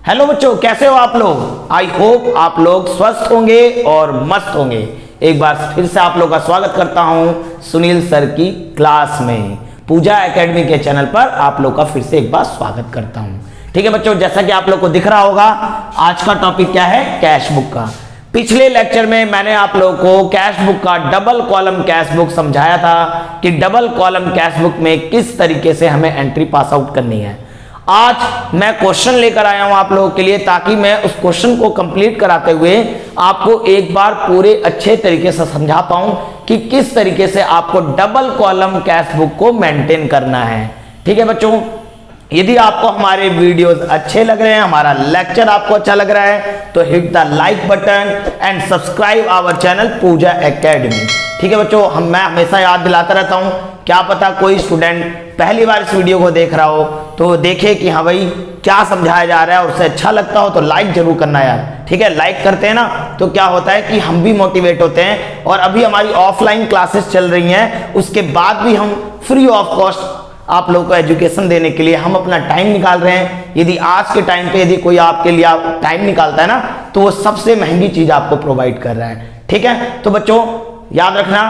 Hello बच्चों, कैसे हो आप लोग। आई होप आप लोग स्वस्थ होंगे और मस्त होंगे। एक बार फिर से आप लोग का स्वागत करता हूं सुनील सर की क्लास में। पूजा एकेडमी के चैनल पर आप लोग का फिर से एक बार स्वागत करता हूं। ठीक है बच्चों, जैसा कि आप लोग को दिख रहा होगा आज का टॉपिक क्या है, कैश बुक का। पिछले लेक्चर में मैंने आप लोगों को कैश बुक का डबल कॉलम कैश बुक समझाया था कि डबल कॉलम कैश बुक में किस तरीके से हमें एंट्री पास आउट करनी है। आज मैं क्वेश्चन लेकर आया हूं आप लोगों के लिए, ताकि मैं उस क्वेश्चन को कंप्लीट कराते हुए आपको एक बार पूरे अच्छे तरीके से समझा पाऊं कि किस तरीके से आपको डबल कॉलम कैश बुक को मेंटेन करना है। ठीक है बच्चों, यदि आपको हमारे वीडियोस अच्छे लग रहे हैं, हमारा लेक्चर आपको अच्छा लग रहा है, तो hit the like button and subscribe our channel Pooja academy. ठीक है बच्चों, मैं हमेशा याद दिलाता रहता हूं, क्या पता कोई स्टूडेंट पहली बार इस वीडियो को देख रहा हो तो देखे कि हाँ भाई क्या समझाया जा रहा है और उसे अच्छा लगता हो तो लाइक जरूर करना यार। ठीक है, लाइक करते हैं ना तो क्या होता है कि हम भी मोटिवेट होते हैं। और अभी हमारी ऑफलाइन क्लासेस चल रही हैं, उसके बाद भी हम फ्री ऑफ कॉस्ट आप लोगों को एजुकेशन देने के लिए हम अपना टाइम निकाल रहे हैं। यदि आज के टाइम पे यदि कोई आपके लिए टाइम निकालता है ना, तो वो सबसे महंगी चीज आपको प्रोवाइड कर रहा है। ठीक है, तो बच्चों याद रखना,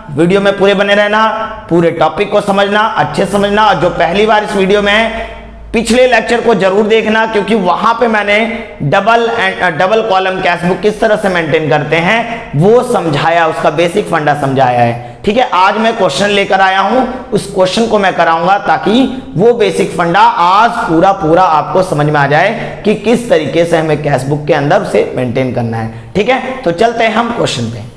वीडियो में पूरे बने रहना, पूरे टॉपिक को समझना, अच्छे समझना। और जो पहली बार इस वीडियो में है, पिछले लेक्चर को जरूर देखना, क्योंकि वहां पे मैंने डबल कॉलम कैश बुक किस तरह से मेंटेन करते हैं वो समझाया, उसका बेसिक फंडा समझाया है। ठीक है, आज मैं क्वेश्चन लेकर आया हूं, उस क्वेश्चन को मैं कराऊंगा ताकि वो बेसिक फंडा आज पूरा आपको समझ में आ जाए कि किस तरीके से हमें कैश बुक के अंदर उसे मेंटेन करना है। ठीक है, तो चलते हैं हम क्वेश्चन पे।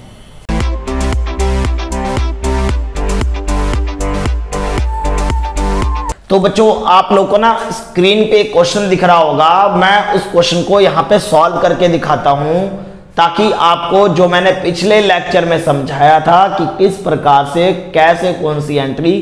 तो बच्चों आप लोग को ना स्क्रीन पे एक क्वेश्चन दिख रहा होगा, मैं उस क्वेश्चन को यहाँ पे सॉल्व करके दिखाता हूँ, ताकि आपको जो मैंने पिछले लेक्चर में समझाया था कि किस प्रकार से कैसे कौन सी एंट्री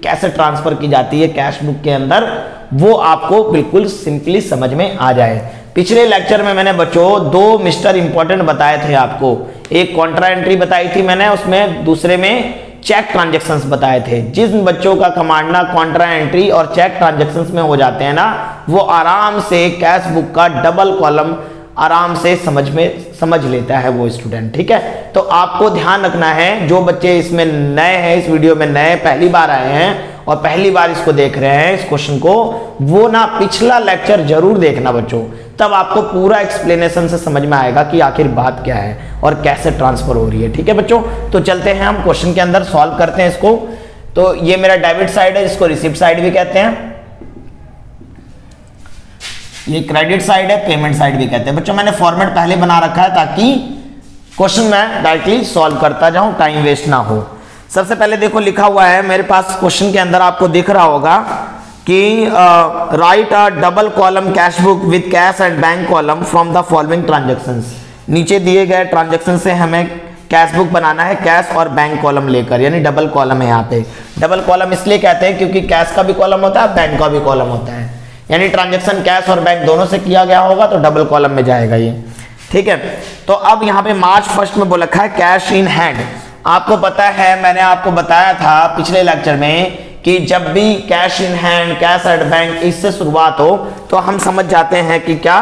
कैसे ट्रांसफर की जाती है कैश बुक के अंदर, वो आपको बिल्कुल सिंपली समझ में आ जाए। पिछले लेक्चर में मैंने बच्चों दो मिस्टर इंपॉर्टेंट बताए थे आपको, एक कॉन्ट्रा एंट्री बताई थी मैंने, उसमें दूसरे में चेक ट्रांजैक्शंस बताए थे। जिन बच्चों का कमांडना कॉन्ट्रा एंट्री और चेक ट्रांजैक्शंस में हो जाते हैं ना, वो आराम से कैश बुक का डबल कॉलम आराम से समझ लेता है वो स्टूडेंट। ठीक है, तो आपको ध्यान रखना है, जो बच्चे इसमें नए हैं, इस वीडियो में नए पहली बार आए हैं और पहली बार इसको देख रहे हैं इस क्वेश्चन को, वो ना पिछला लेक्चर जरूर देखना बच्चों, तब आपको पूरा एक्सप्लेनेशन से समझ में आएगा कि आखिर बात क्या है और कैसे ट्रांसफर हो रही है। ठीक है बच्चों, तो चलते हैं हम क्वेश्चन के अंदर, सॉल्व करते हैं इसको। तो ये मेरा डेबिट साइड है, जिसको रिसिप्ट साइड भी कहते हैं, ये क्रेडिट साइड है, पेमेंट साइड भी कहते हैं। बच्चों मैंने फॉर्मेट पहले बना रखा है ताकि क्वेश्चन मैं डायरेक्टली सॉल्व करता जाऊं, टाइम वेस्ट ना हो। सबसे पहले देखो लिखा हुआ है मेरे पास क्वेश्चन के अंदर, आपको दिख रहा होगा कि right a double column cash book with cash and bank column from the following transactions. नीचे दिए गए ट्रांजैक्शन से हमें कैश बुक बनाना है, कैश और बैंक कॉलम लेकर, यानी डबल कॉलम है। यहाँ पे डबल कॉलम इसलिए कहते हैं क्योंकि कैश का भी कॉलम होता है, बैंक का भी कॉलम होता है, यानी ट्रांजैक्शन कैश और बैंक दोनों से किया गया होगा तो डबल कॉलम में जाएगा ये। ठीक है, तो अब यहाँ पे मार्च फर्स्ट में बोल रखा है कैश इन हैंड। आपको पता है, मैंने आपको बताया था पिछले लेक्चर में कि जब भी cash in hand, cash at bank इससे शुरुआत हो तो हम समझ जाते हैं कि क्या,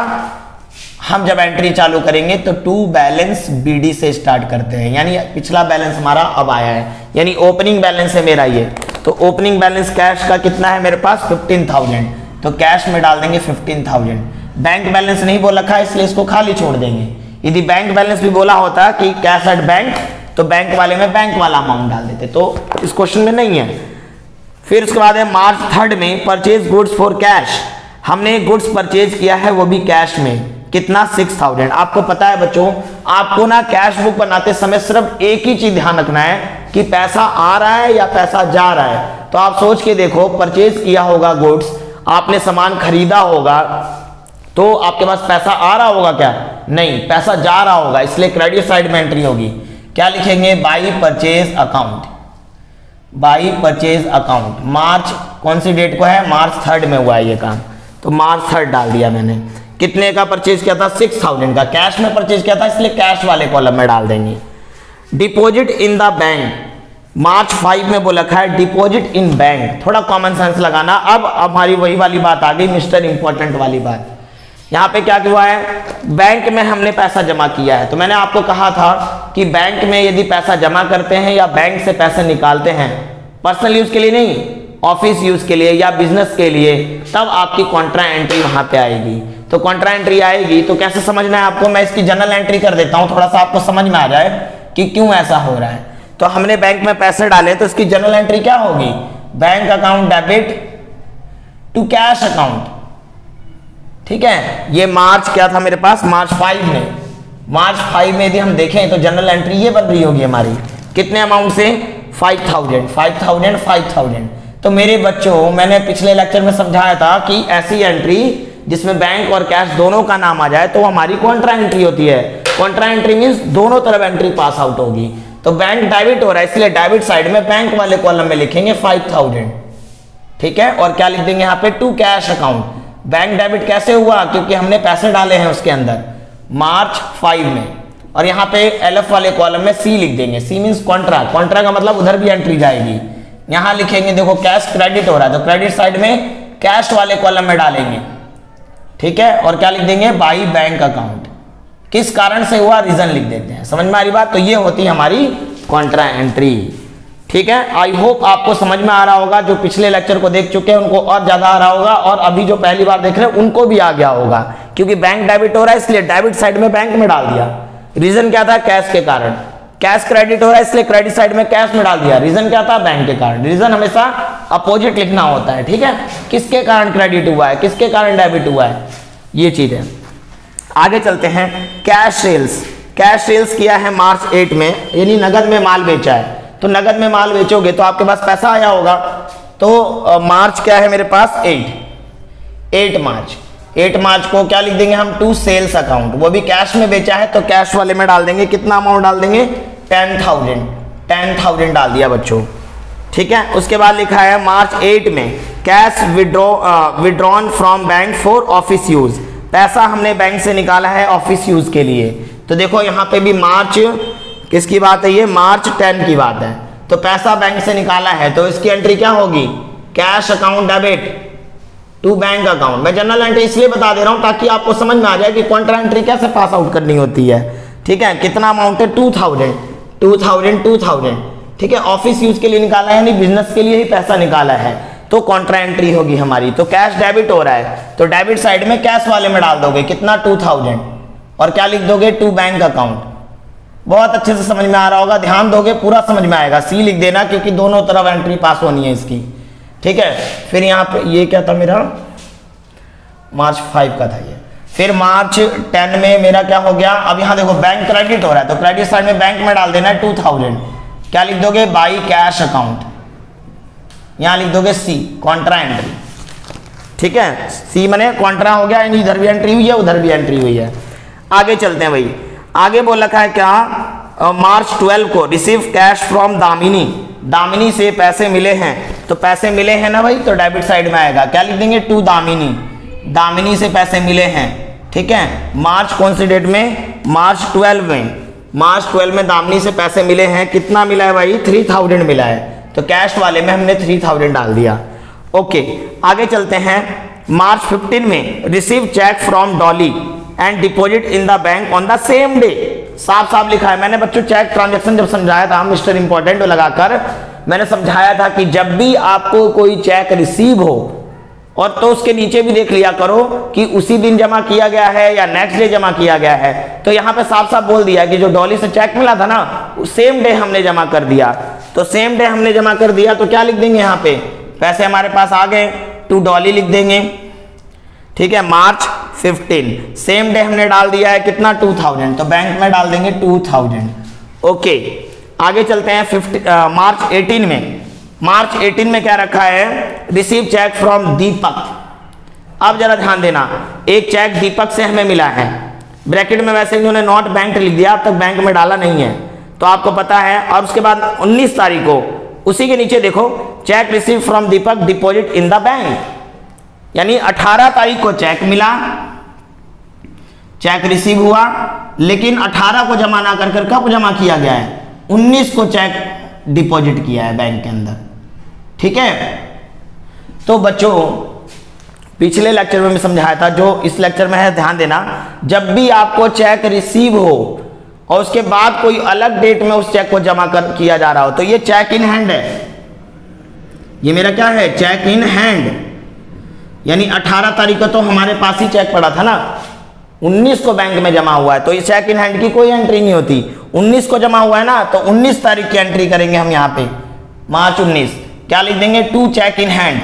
हम जब एंट्री चालू करेंगे तो टू बैलेंस बीडी से स्टार्ट करते हैं, यानी पिछला बैलेंस हमारा अब आया है, यानी ओपनिंग बैलेंस है मेरा ये। तो ओपनिंग बैलेंस कैश का कितना है मेरे पास 15,000, तो कैश में डाल देंगे 15,000। बैंक बैलेंस नहीं बोल रखा है इसलिए इसको खाली छोड़ देंगे। यदि बैंक बैलेंस भी बोला होता कि कैश एट बैंक, तो बैंक वाले में बैंक वाला अमाउंट डाल देते, तो इस क्वेश्चन में नहीं है। फिर उसके बाद है मार्च थर्ड में परचेज गुड्स फॉर कैश, हमने गुड्स परचेज किया है वो भी कैश में, कितना 6,000। आपको पता है बच्चों, आपको ना कैश बुक बनाते समय सिर्फ एक ही चीज ध्यान रखना है कि पैसा आ रहा है या पैसा जा रहा है। तो आप सोच के देखो, परचेज किया होगा गुड्स, आपने सामान खरीदा होगा, तो आपके पास पैसा आ रहा होगा क्या? नहीं, पैसा जा रहा होगा, इसलिए क्रेडिट साइड में एंट्री होगी। क्या लिखेंगे? By purchase account, by purchase account. March कौन सी डेट को है? मार्च थर्ड में हुआ है ये काम, तो मार्च थर्ड डाल दिया मैंने। कितने का परचेज किया था? 6,000 का। कैश में परचेज किया था इसलिए कैश वाले कॉलम में डाल देंगे। डिपॉजिट इन द बैंक, मार्च 5 में बोला है डिपॉजिट इन बैंक, थोड़ा कॉमन सेंस लगाना। अब हमारी वही वाली बात आ गई, मिस्टर इंपॉर्टेंट वाली बात। यहाँ पे क्या हुआ है, बैंक में हमने पैसा जमा किया है। तो मैंने आपको कहा था कि बैंक में यदि पैसा जमा करते हैं या बैंक से पैसे निकालते हैं, पर्सनल यूज के लिए नहीं, ऑफिस यूज के लिए या बिजनेस के लिए, तब आपकी कॉन्ट्रा एंट्री वहां पे आएगी। तो कॉन्ट्रा एंट्री आएगी तो कैसे समझना है आपको, मैं इसकी जनरल एंट्री कर देता हूं, थोड़ा सा आपको समझ में आ जाए कि क्यों ऐसा हो रहा है। तो हमने बैंक में पैसे डाले तो इसकी जनरल एंट्री क्या होगी, bank account debit to cash account. ठीक है, ये मार्च क्या था मेरे पास, मार्च 5 में, मार्च 5 में यदि हम देखें तो जनरल एंट्री ये बन रही होगी हमारी, कितने अमाउंट से, 5000। तो मेरे बच्चों, मैंने पिछले लेक्चर में समझाया था कि ऐसी एंट्री जिसमें बैंक और कैश दोनों का नाम आ जाए तो हमारी कॉन्ट्रा एंट्री होती है। कॉन्ट्रा एंट्री मींस दोनों तरफ एंट्री पास आउट होगी। तो बैंक डेबिट हो रहा है, इसलिए डेबिट साइड में बैंक वाले कॉलम में लिखेंगे 5000। ठीक है, और क्या लिख देंगे यहाँ पे, to cash account. Bank debit कैसे हुआ, क्योंकि हमने पैसे डाले हैं उसके अंदर मार्च 5 में, और यहाँ पे एलएफ वाले कॉलम में सी लिख देंगे। सी मींस कॉन्ट्रा, कॉन्ट्रा का मतलब उधर भी एंट्री जाएगी। यहाँ लिखेंगे देखो कैश क्रेडिट हो रहा है तो क्रेडिट साइड में कैश वाले कॉलम में डालेंगे। ठीक है, और क्या लिख देंगे, बाई बैंक अकाउंट। किस कारण से हुआ, रीजन लिख देते हैं। समझ में आ रही बात। तो ये होती है हमारी कॉन्ट्रा एंट्री। ठीक है, आई होप आपको समझ में आ रहा होगा। जो पिछले लेक्चर को देख चुके हैं उनको और ज्यादा आ रहा होगा, और अभी जो पहली बार देख रहे हैं उनको भी आ गया होगा, क्योंकि बैंक डेबिट हो रहा है इसलिए डेबिट साइड में बैंक में डाल दिया। रीजन क्या था, कैश के कारण। कैश क्रेडिट हो रहा है इसलिए क्रेडिट साइड में कैश में डाल दिया। रीजन क्या था, बैंक के कारण। रीजन हमेशा अपोजिट लिखना होता है। ठीक है, किसके कारण क्रेडिट हुआ है, किसके कारण डेबिट हुआ है, ये चीज है। आगे चलते हैं, कैश सेल्स। कैश सेल्स किया है मार्च 8 में, यानी नगद में माल बेचा है। तो नगद में माल बेचोगे तो आपके पास पैसा आया होगा। तो मार्च क्या है मेरे पास, 8 मार्च। 8 मार्च को क्या लिख देंगे हम, टू सेल्स अकाउंट। वो भी कैश में बेचा है तो कैश वाले में डाल देंगे। कितना अमाउंट डाल देंगे, 10,000 डाल दिया बच्चों। ठीक है, उसके बाद लिखा है मार्च 8 में cash withdrawn from bank for office use. पैसा हमने बैंक से निकाला है ऑफिस यूज के लिए। तो देखो यहाँ पे भी मार्च किसकी बात है, ये मार्च 10 की बात है। तो पैसा बैंक से निकाला है तो इसकी एंट्री क्या होगी, cash account debit to bank account. मैं जनरल एंट्री इसलिए बता दे रहा हूं ताकि आपको समझ में आ जाए कि कॉन्ट्रा एंट्री कैसे पास आउट करनी होती है। ठीक है, कितना अमाउंट है, 2000। ठीक है, ऑफिस यूज के लिए निकाला है, यानी बिजनेस के लिए ही पैसा निकाला है, तो कॉन्ट्रा एंट्री होगी हमारी। तो कैश डेबिट हो रहा है तो डेबिट साइड में कैश वाले में डाल दोगे कितना, 2000, और क्या लिख दोगे, टू बैंक अकाउंट। बहुत अच्छे से समझ में आ रहा होगा, ध्यान दोगे पूरा समझ में आएगा। सी लिख देना क्योंकि दोनों तरफ एंट्री पास होनी है इसकी। ठीक है, फिर यहाँ पे ये क्या था मेरा, मार्च 5 का था ये। फिर मार्च 10 में मेरा क्या हो गया, अब यहाँ देखो बैंक क्रेडिट हो रहा है तो क्रेडिट साइड में बैंक में डाल देना है 2000। क्या लिख दोगे, बाई कैश अकाउंट। यहाँ लिख दोगे सी, कॉन्ट्रा एंट्री। ठीक है, सी माने कॉन्ट्रा हो गया, यानी इधर भी एंट्री हुई है उधर भी एंट्री हुई है। आगे चलते हैं भाई, आगे बोल रखा है क्या, मार्च 12 को receive cash from Damini. Damini से पैसे मिले हैं, तो पैसे मिले हैं ना भाई, तो डेबिट साइड में आएगा। क्या लिख देंगे, टू दामिनी। दामिनी से पैसे मिले हैं। ठीक है, मार्च कौन सी डेट में, मार्च 12 में। मार्च 12 में दामिनी से पैसे मिले हैं। कितना मिला है भाई, 3000 मिला है, तो कैश वाले में हमने 3000 डाल दिया। ओके, आगे चलते हैं, मार्च 15 में receive cheque from Dolly and deposit in the bank on the same day. साफ साफ लिखा है। मैंने बच्चों चेक ट्रांजैक्शन जब समझाया था, मिस्टर इंपॉर्टेंट लगाकर मैंने समझाया था कि जब भी आपको कोई चेक रिसीव हो, और तो उसके नीचे भी देख लिया करो कि उसी दिन जमा किया गया है या नेक्स्ट डे जमा किया गया है। तो यहाँ पे साफ साफ बोल दिया कि जो डॉली से चेक मिला था ना, सेम डे हमने जमा कर दिया। तो सेम डे हमने जमा कर दिया तो क्या लिख देंगे, यहाँ पे पैसे हमारे पास आ गए, टू डॉली लिख देंगे। ठीक है, मार्च 15 सेम डे हमने डाल दिया है कितना, 2000, तो बैंक में डाल देंगे 2000। ओके, आगे चलते हैं मार्च 18 में। मार्च 18 में क्या रखा है, रिसीव चेक फ्रॉम दीपक। अब जरा ध्यान देना, एक चेक दीपक से हमें मिला है। ब्रैकेट में वैसे इन्होंने नॉट बैंक लिख दिया, अब तक बैंक में डाला नहीं है तो आपको पता है। और उसके बाद 19 तारीख को उसी के नीचे देखो, check receive from Deepak deposit in the bank, यानी 18 तारीख को चेक मिला, चेक रिसीव हुआ, लेकिन 18 को जमा ना कर कब जमा किया गया है, 19 को चेक डिपॉजिट किया है बैंक के अंदर। ठीक है, तो बच्चों पिछले लेक्चर में मैं समझाया था, जो इस लेक्चर में है ध्यान देना। जब भी आपको चेक रिसीव हो और उसके बाद कोई अलग डेट में उस चेक को जमा किया जा रहा हो, तो ये चेक इन हैंड है। ये मेरा क्या है? Cheque in hand. यानी 18 तारीख को तो हमारे पास ही चेक पड़ा था ना, 19 को बैंक में जमा हुआ है, तो ये चेक इन हैंड की कोई एंट्री नहीं होती। 19 को जमा हुआ है ना, तो 19 तारीख की एंट्री करेंगे हम यहाँ पे, मार्च 19। क्या लिख देंगे? To cheque in hand.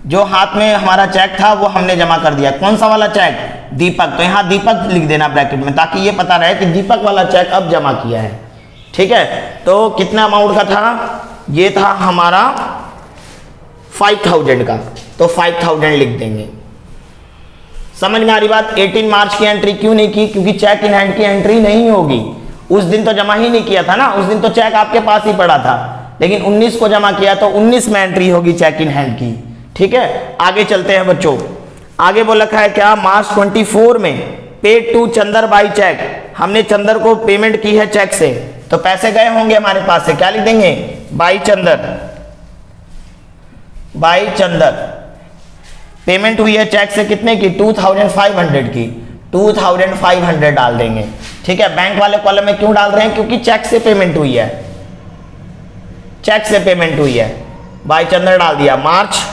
जो हाथ में हमारा चेक था वो हमने जमा कर दिया। कौन सा वाला चेक? दीपक। तो यहाँ दीपक लिख देना ब्रैकेट में, ताकि ये पता रहे कि दीपक वाला चेक अब जमा किया है। ठीक है, तो कितना अमाउंट का था? ये था हमारा 5000 का, तो 5000 लिख देंगे। समझ में आ रही बात? 18 मार्च की एंट्री क्यों नहीं की? क्योंकि चेक इन हैंड की एंट्री नहीं होगी। उस दिन तो जमा ही नहीं किया था ना, उस दिन तो चेक आपके पास ही पड़ा था। लेकिन 19 को जमा किया तो 19 में एंट्री होगी चेक इन हैंड की। ठीक है, आगे चलते हैं बच्चों। आगे बोल रखा है क्या? मार्च 24 में paid to Chander by cheque. हमने चंदर को पेमेंट की है चेक से, तो पैसे गए होंगे हमारे पास से। क्या लिख देंगे? By Chander. By Chander payment हुई है चेक से कितने की? 2500 की। 2500 डाल देंगे। ठीक है, बैंक वाले कॉलम में क्यों डाल रहे हैं? क्योंकि चेक से पेमेंट हुई है, चेक से पेमेंट हुई है। बाई चंदर डाल दिया। मार्च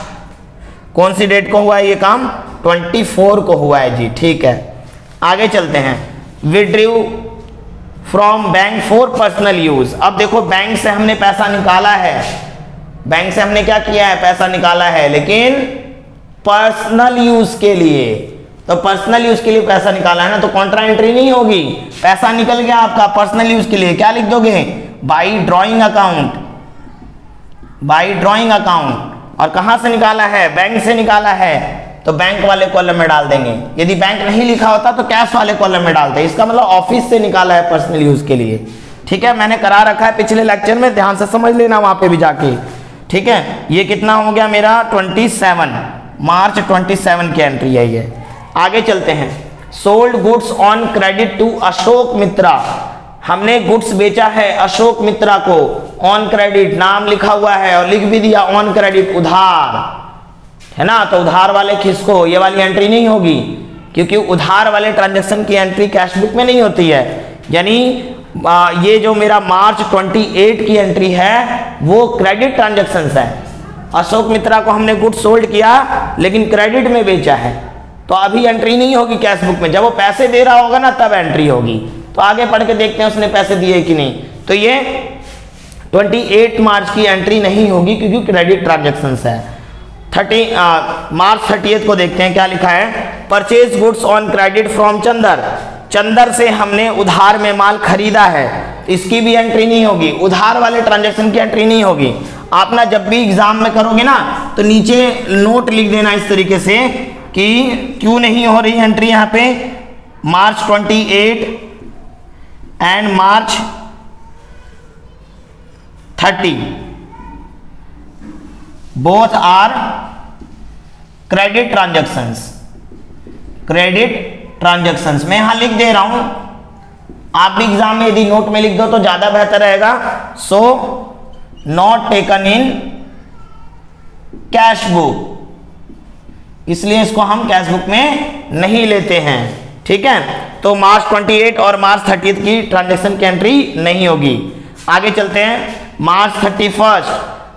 कौन सी डेट को हुआ है ये काम? 24 को हुआ है जी। ठीक है, आगे चलते हैं। Withdrew from bank for personal use. अब देखो, बैंक से हमने पैसा निकाला है, बैंक से हमने क्या किया है? पैसा निकाला है, लेकिन पर्सनल यूज के लिए। तो पर्सनल यूज के लिए पैसा निकाला है ना, तो कॉन्ट्रा एंट्री नहीं होगी। पैसा निकल गया आपका पर्सनल यूज के लिए, क्या लिख दोगे? By drawing account. By drawing account. और कहां से निकाला है? बैंक से निकाला है, तो बैंक वाले कॉलम में डाल देंगे। यदि बैंक नहीं लिखा होता तो कैश वाले कॉलम में डालते हैं। इसका मतलब ऑफिस से निकाला है पर्सनल यूज के लिए। ठीक है, मैंने करा रखा है पिछले लेक्चर में, ध्यान से समझ लेना वहां पे भी जाके। ठीक है, ये कितना हो गया मेरा? 27 मार्च 27 की एंट्री है ये। आगे चलते हैं। Sold goods on credit to Ashok Mitra. हमने गुड्स बेचा है अशोक मित्रा को ऑन क्रेडिट, नाम लिखा हुआ है और लिख भी दिया ऑन क्रेडिट, उधार है ना। तो उधार वाले किसको? ये वाली एंट्री नहीं होगी, क्योंकि उधार वाले ट्रांजैक्शन की एंट्री कैश बुक में नहीं होती है। यानी ये जो मेरा मार्च 28 की एंट्री है वो क्रेडिट ट्रांजैक्शन है। अशोक मित्रा को हमने गुड्स सोल्ड किया लेकिन क्रेडिट में बेचा है, तो अभी एंट्री नहीं होगी कैश बुक में। जब वो पैसे दे रहा होगा ना तब एंट्री होगी। तो आगे पढ़ के देखते हैं उसने पैसे दिए कि नहीं। तो ये 28 मार्च की एंट्री नहीं होगी क्योंकि क्रेडिट ट्रांजैक्शन है। मार्च 30 को देखते हैं क्या लिखा है। Purchase goods on credit from Chander. Chander से हमने उधार में माल खरीदा है, इसकी भी एंट्री नहीं होगी। उधार वाले ट्रांजैक्शन की एंट्री नहीं होगी। आप ना जब भी एग्जाम में करोगे ना तो नीचे नोट लिख देना इस तरीके से कि क्यों नहीं हो रही एंट्री यहाँ पे। March 28 and March 30 both are credit transactions. Credit transactions मैं यहां लिख दे रहा हूं, आप भी एग्जाम में यदि नोट में लिख दो तो ज्यादा बेहतर रहेगा। So not taken in cash book, इसलिए इसको हम कैश बुक में नहीं लेते हैं। ठीक है, तो मार्च 28 और मार्च 30 की ट्रांजैक्शन की एंट्री नहीं होगी। आगे चलते हैं। March 31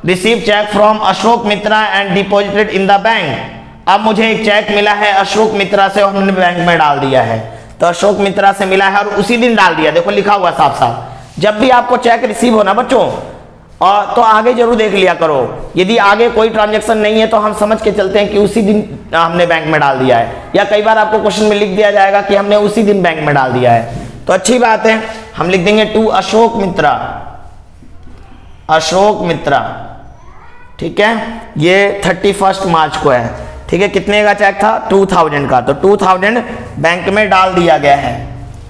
receive cheque from Ashok Mitra and deposited in the bank. अब मुझे एक चेक मिला है अशोक मित्रा से और हमने बैंक में डाल दिया है। तो अशोक मित्रा से मिला है और उसी दिन डाल दिया। देखो लिखा हुआ साफ साफ। जब भी आपको चेक रिसीव होना बच्चों और तो आगे जरूर देख लिया करो। यदि आगे कोई ट्रांजैक्शन नहीं है तो हम समझ के चलते हैं कि उसी दिन हमने बैंक में डाल दिया है, या कई बार आपको क्वेश्चन में लिख दिया जाएगा कि हमने उसी दिन बैंक में डाल दिया है। तो अच्छी बात है, हम लिख देंगे टू अशोक मित्रा। अशोक मित्रा, ठीक है, ये 31 मार्च को है। ठीक है, कितने का चेक था? 2000 का। तो 2000 बैंक में डाल दिया गया है,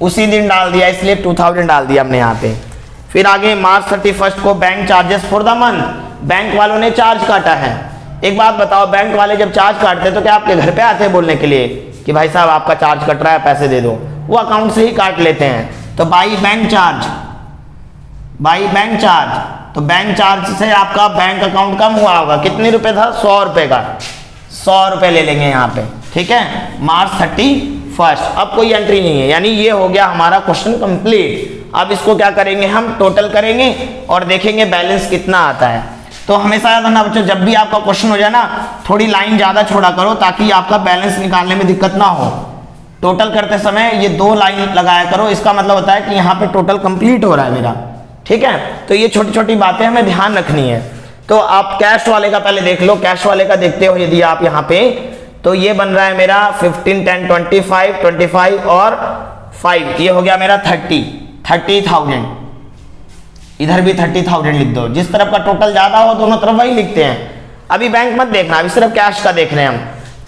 उसी दिन डाल दिया, इसलिए 2000 डाल दिया हमने यहाँ पे। फिर आगे मार्च 31 को bank charges for the month, bank वालों ने चार्ज काटा है। एक बात बताओ, बैंक वाले जब चार्ज काटते हैं तो क्या आपके घर पे आते हैं बोलने के लिए कि भाई साहब आपका चार्ज कट रहा है पैसे दे दो? वो अकाउंट से ही काट लेते हैं। तो by bank charge, by bank charge, तो बैंक चार्ज से आपका बैंक अकाउंट कम हुआ होगा। कितने रुपए था? 100 रुपए का। 100 रुपए ले लेंगे यहाँ पे, ठीक है, मार्च 31। अब कोई एंट्री नहीं है, यानी ये हो गया हमारा क्वेश्चन कंप्लीट। अब इसको क्या करेंगे, हम टोटल करेंगे और देखेंगे बैलेंस कितना आता है। तो हमेशा याद रखना बच्चों, जब भी आपका क्वेश्चन हो जाए ना, थोड़ी लाइन ज्यादा छोड़ा करो ताकि आपका बैलेंस निकालने में दिक्कत ना हो। टोटल करते समय ये 2 लाइन लगाया करो, इसका मतलब होता है कि यहाँ पे टोटल कंप्लीट हो रहा है मेरा, ठीक है। तो ये छोटी छोटी बातें हमें ध्यान रखनी है। तो आप कैश वाले का पहले देख लो, कैश वाले का देखते हो यदि आप यहाँ पे, तो ये बन रहा है मेरा 15, 10, 25, 25 और 5, ये हो गया मेरा 30,000। इधर भी 30,000 लिख दो, जिस तरफ का टोटल ज्यादा हो दोनों तरफ वही लिखते हैं। अभी बैंक मत देखना, अभी सिर्फ कैश का देख रहे हैं हम।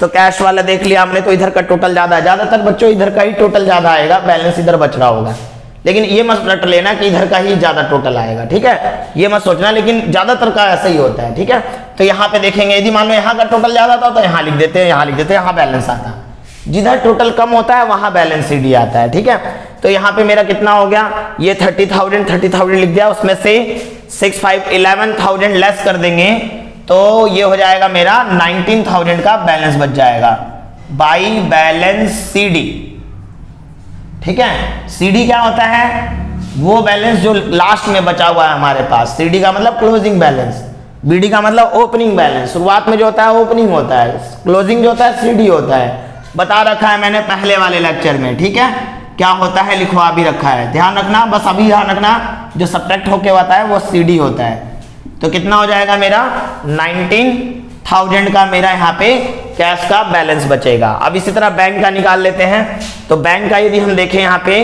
तो कैश वाला देख लिया हमने, तो इधर का टोटल ज्यादा है, ज्यादातर बच्चों इधर का ही टोटल ज्यादा आएगा, बैलेंस इधर बच रहा होगा। लेकिन ये मत रट लेना कि इधर का ही ज्यादा टोटल आएगा, ठीक है, ये मत सोचना, लेकिन ज्यादातर का ऐसा ही होता है, ठीक है। तो यहाँ पे देखेंगे, यदि मान लो यहाँ का टोटल ज्यादा था तो यहाँ लिख देते हैं, यहाँ लिख देते हैं, यहाँ बैलेंस आता है। जिधर टोटल कम होता है वहां बैलेंस सीडी आता है, ठीक है। तो यहाँ पे मेरा कितना हो गया, ये 30,000 लिख दिया, उसमें से 11,000 लेस कर देंगे तो ये हो जाएगा मेरा 19,000 का बैलेंस बच जाएगा बाई बैलेंस सीडी, ठीक है। सीडी क्या होता है, वो बैलेंस जो लास्ट में बचा हुआ है हमारे पास। सीडी का मतलब क्लोजिंग बैलेंस, बीडी का मतलब ओपनिंग बैलेंस। शुरुआत में जो होता है ओपनिंग होता है, क्लोजिंग जो होता है सीडी होता है। बता रखा है मैंने पहले वाले लेक्चर में, ठीक है, क्या होता है लिखवा भी रखा है, ध्यान रखना। बस अभी ध्यान रखना, जो सब्ट्रैक्ट होके होता है वो सीडी होता है। तो कितना हो जाएगा मेरा 19,000 का मेरा यहाँ पे कैश का बैलेंस बचेगा। अब इसी तरह बैंक का निकाल लेते हैं। तो बैंक का यदि हम देखें यहाँ पे,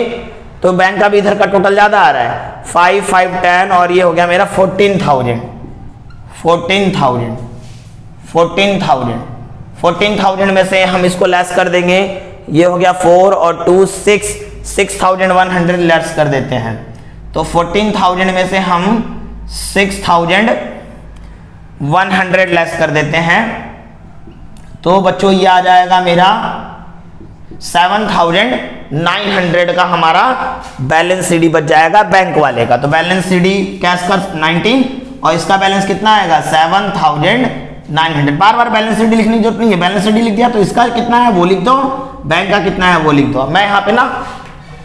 तो बैंक का भी इधर का टोटल ज्यादा आ रहा है, 5, 5, 10 और ये हो गया मेरा 14,000 में से हम इसको लेस कर देंगे, ये हो गया 4 और 2 6, 6,100 लेस कर देते हैं। तो 14,000 में से हम 6,100 लेस कर देते हैं, तो बच्चों ये आ जाएगा मेरा 7,900 का हमारा बैलेंस सीडी बच जाएगा बैंक वाले का। तो बैलेंस सीडी कैश का 19 और इसका बैलेंस कितना आएगा 7,900। बार बार बैलेंस सीडी लिखने की जरूरत नहीं है, बैलेंस सीडी लिख दिया तो इसका कितना है वो लिख दो, बैंक का कितना है वो लिख दो। मैं यहाँ पे ना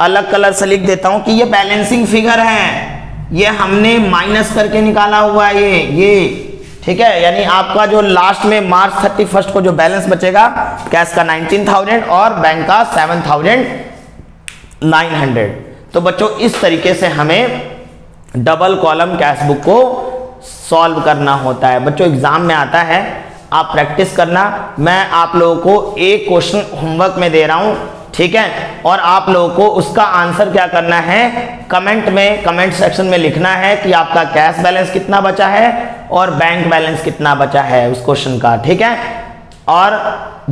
अलग कलर से लिख देता हूं कि ये बैलेंसिंग फिगर है, ये हमने माइनस करके निकाला हुआ है ये, ठीक है। यानी आपका जो लास्ट में मार्च 31 को जो बैलेंस बचेगा कैश का 19,000 और बैंक का 7,900। तो बच्चों इस तरीके से हमें डबल कॉलम कैश बुक को सॉल्व करना होता है। बच्चों एग्जाम में आता है, आप प्रैक्टिस करना। मैं आप लोगों को एक क्वेश्चन होमवर्क में दे रहा हूं, ठीक है, और आप लोगों को उसका आंसर क्या करना है, कमेंट सेक्शन में लिखना है कि आपका कैश बैलेंस कितना बचा है और बैंक बैलेंस कितना बचा है उस क्वेश्चन का, ठीक है। और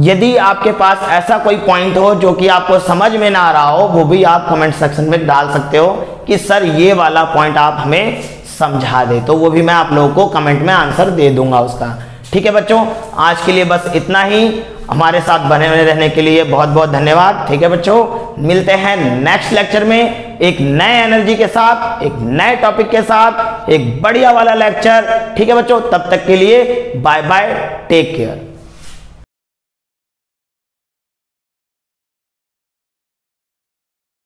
यदि आपके पास ऐसा कोई पॉइंट हो जो कि आपको समझ में ना आ रहा हो, वो भी आप कमेंट सेक्शन में डाल सकते हो कि सर ये वाला पॉइंट आप हमें समझा दे, तो वो भी मैं आप लोगों को कमेंट में आंसर दे दूंगा उसका, ठीक है। बच्चों आज के लिए बस इतना ही, हमारे साथ बने हुए रहने के लिए बहुत बहुत धन्यवाद, ठीक है बच्चों। मिलते हैं नेक्स्ट लेक्चर में एक नए एनर्जी के साथ, एक नए टॉपिक के साथ, एक बढ़िया वाला लेक्चर, ठीक है बच्चों। तब तक के लिए बाय बाय, टेक केयर।